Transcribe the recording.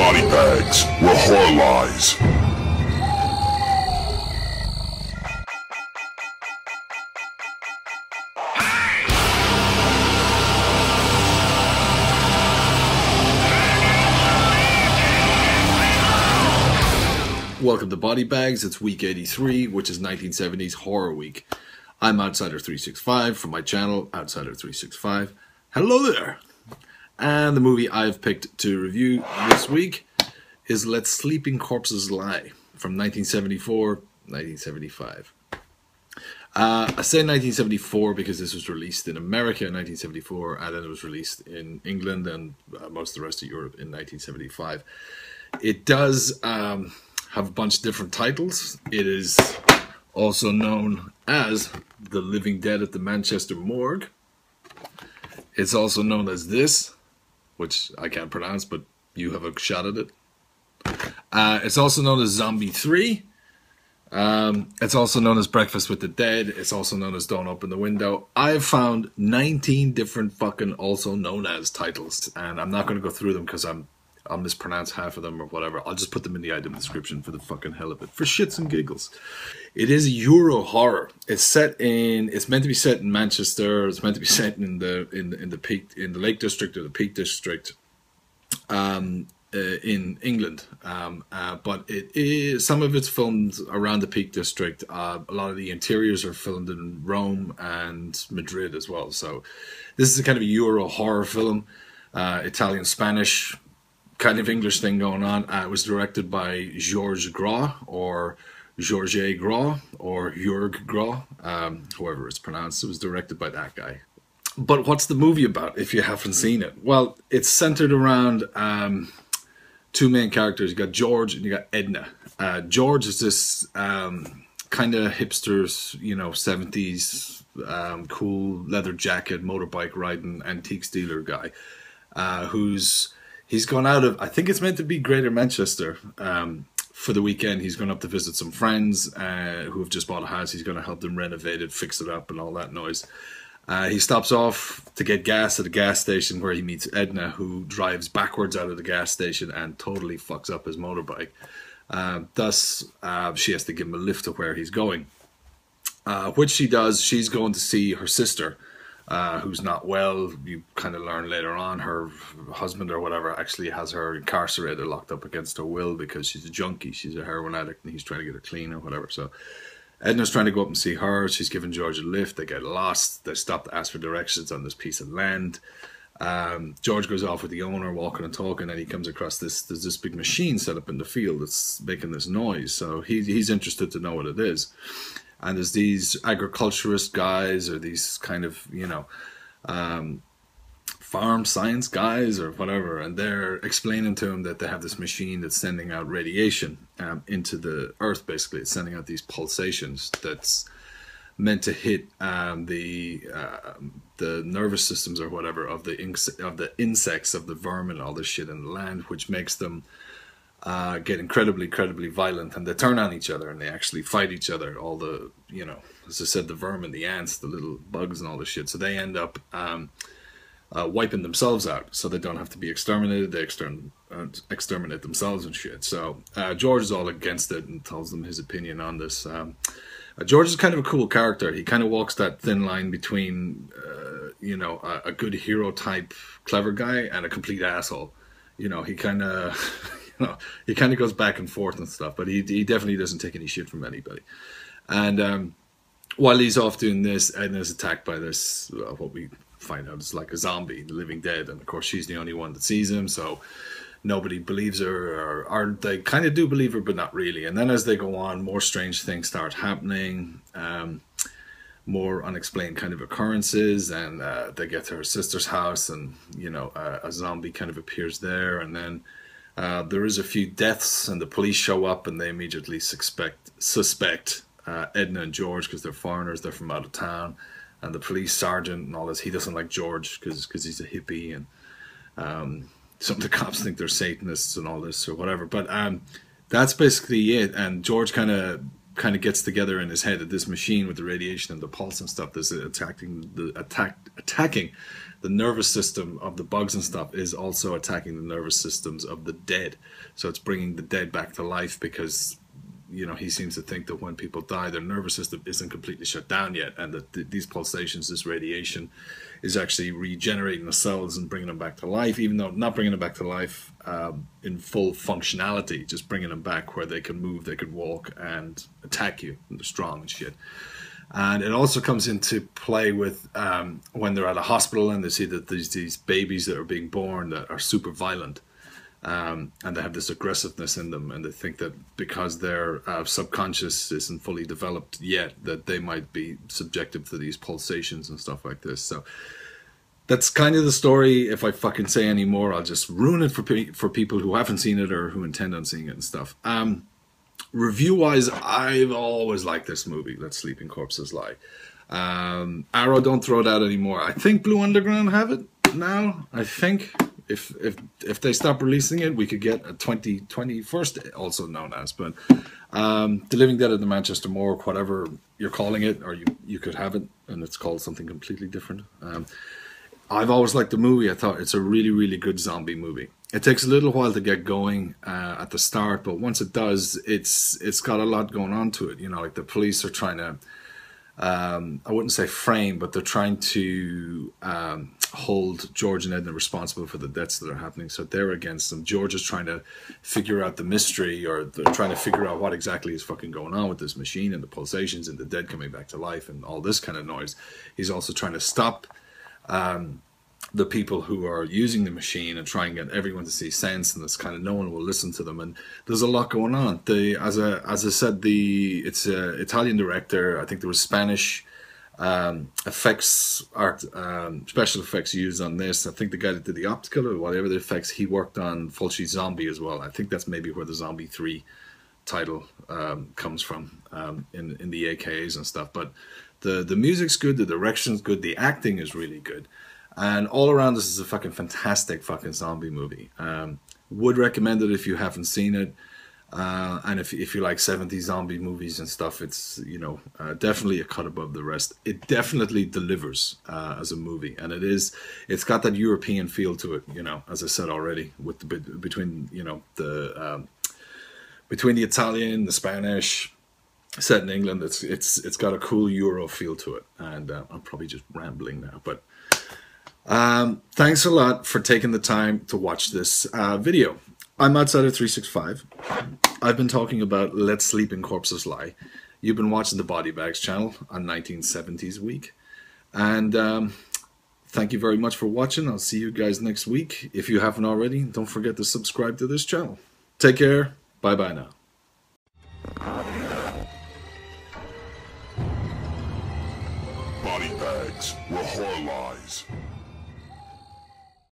body bags where horror lies. Welcome to Body Bags. It's week 83, which is 1970s Horror Week. I'm OUTSIDER365 from my channel, OUTSIDER365. Hello there! And the movie I've picked to review this week is Let Sleeping Corpses Lie from 1974, 1975. I say 1974 because this was released in America in 1974, and then it was released in England and most of the rest of Europe in 1975. It does have a bunch of different titles. It is also known as The Living Dead at the Manchester Morgue. It's also known as this, which I can't pronounce, but you have a shot at it. It's also known as Zombie 3. It's also known as Breakfast with the Dead. It's also known as Don't Open the Window. I've found 19 different fucking also known as titles, and I'm not going to go through them because I'll mispronounce half of them or whatever. I'll just put them in the item description for the fucking hell of it, for shits and giggles. It is a Euro horror. It's meant to be set in Manchester. It's meant to be set in the Lake District or the Peak District, in England. But it is, some of it's filmed around the Peak District. A lot of the interiors are filmed in Rome and Madrid as well. So this is a kind of a Euro horror film, Italian, Spanish kind of English thing going on. It was directed by Georges Gras, or Georges Gras, or Jörg Gras, however it's pronounced. It was directed by that guy. But what's the movie about if you haven't seen it? Well, it's centered around two main characters. You got George and you got Edna. George is this kind of hipsters, 70s, cool leather jacket, motorbike riding, antiques dealer guy, he's gone out of, I think it's meant to be Greater Manchester, for the weekend. He's gone up to visit some friends who have just bought a house. He's going to help them renovate it, fix it up, and all that noise. He stops off to get gas at a gas station where he meets Edna, who drives backwards out of the gas station and totally fucks up his motorbike. Thus, she has to give him a lift to where he's going. Which she does. She's going to see her sister, who's not well. You kind of learn later on her husband or whatever actually has her incarcerated, locked up against her will because she's a junkie. She's a heroin addict and he's trying to get her clean or whatever. So Edna's trying to go up and see her. She's giving George a lift. They get lost. They stop to ask for directions on this piece of land. George goes off with the owner, walking and talking, and he comes across there's this big machine set up in the field that's making this noise. So he's interested to know what it is. And there's these agriculturist guys, or these kind of, farm science guys or whatever, and they're explaining to him that they have this machine that's sending out radiation into the earth. Basically, it's sending out these pulsations that's meant to hit the nervous systems or whatever of the insects, of the vermin, all this shit in the land, which makes them get incredibly violent, and they turn on each other and they actually fight each other. All the, as I said, the vermin, the ants, the little bugs and all this shit. So they end up wiping themselves out so they don't have to be exterminated. They exterminate themselves and shit. So George is all against it and tells them his opinion on this. George is kind of a cool character. He kind of walks that thin line between, a good hero type clever guy and a complete asshole. He kind of... he kind of goes back and forth and stuff, but he definitely doesn't take any shit from anybody. And while he's off doing this, Edna's attacked by this, what we find out is like a zombie, the living dead. And of course, she's the only one that sees him, so nobody believes her, or they kind of do believe her, but not really. And then as they go on, more strange things start happening, more unexplained kind of occurrences, and they get to her sister's house, and, a zombie kind of appears there, and then there is a few deaths, and the police show up, and they immediately suspect Edna and George because they're foreigners, they're from out of town, and the police sergeant and all this, he doesn't like George because he's a hippie, and some of the cops think they're Satanists and all this or whatever. But that's basically it. And George kind of gets together in his head that this machine with the radiation and the pulse and stuff that's attacking the nervous system of the bugs and stuff is also attacking the nervous systems of the dead. So it's bringing the dead back to life because, you know, he seems to think that when people die, their nervous system isn't completely shut down yet, and that these pulsations, this radiation, is actually regenerating the cells and bringing them back to life, even though not bringing them back to life in full functionality, just bringing them back where they can move, they can walk, and attack you, and they're strong and shit. And it also comes into play with when they're at a hospital and they see that there's these babies that are being born that are super violent. And they have this aggressiveness in them, and they think that because their subconscious isn't fully developed yet, that they might be subjected to these pulsations and stuff like this. So that's kind of the story. If I fucking say any more, I'll just ruin it for people who haven't seen it or who intend on seeing it and stuff. Review-wise, I've always liked this movie, Let Sleeping Corpses Lie. Arrow don't throw it out anymore. I think Blue Underground have it now, I think. If they stop releasing it, we could get a 2021st, also known as, but The Living Dead at the Manchester Morgue, whatever you're calling it, or you could have it, and it's called something completely different. I've always liked the movie. I thought it's a really, really good zombie movie. It takes a little while to get going at the start, but once it does, it's got a lot going on to it. You know, like the police are trying to, I wouldn't say frame, but they're trying to hold George and Edna responsible for the deaths that are happening. So they're against them. George is trying to figure out the mystery, or they're trying to figure out what exactly is fucking going on with this machine and the pulsations and the dead coming back to life and all this kind of noise. He's also trying to stop the people who are using the machine and try and get everyone to see sense, and this kind of no one will listen to them, and there's a lot going on. As I said, it's an Italian director. I think there was Spanish effects art, special effects used on this. I think the guy that did the optical or whatever the effects, he worked on Fulci's Zombie as well. I think that's maybe where the Zombie 3 title comes from in the AKAs and stuff. But the music's good, the direction's good, the acting is really good. And all around, this is a fucking fantastic fucking zombie movie. Would recommend it if you haven't seen it. And if you like 70s zombie movies and stuff, it's, you know, definitely a cut above the rest. It definitely delivers as a movie. And it's got that European feel to it, you know, as I said already, with between the Italian, the Spanish, set in England. It's got a cool Euro feel to it. And I'm probably just rambling now, but thanks a lot for taking the time to watch this video. I'm OUTSIDER365. I've been talking about Let Sleeping Corpses Lie. You've been watching the Body Bags channel on 1970s week. And thank you very much for watching. I'll see you guys next week. If you haven't already, don't forget to subscribe to this channel. Take care. Bye-bye now. Body bags were horror lies.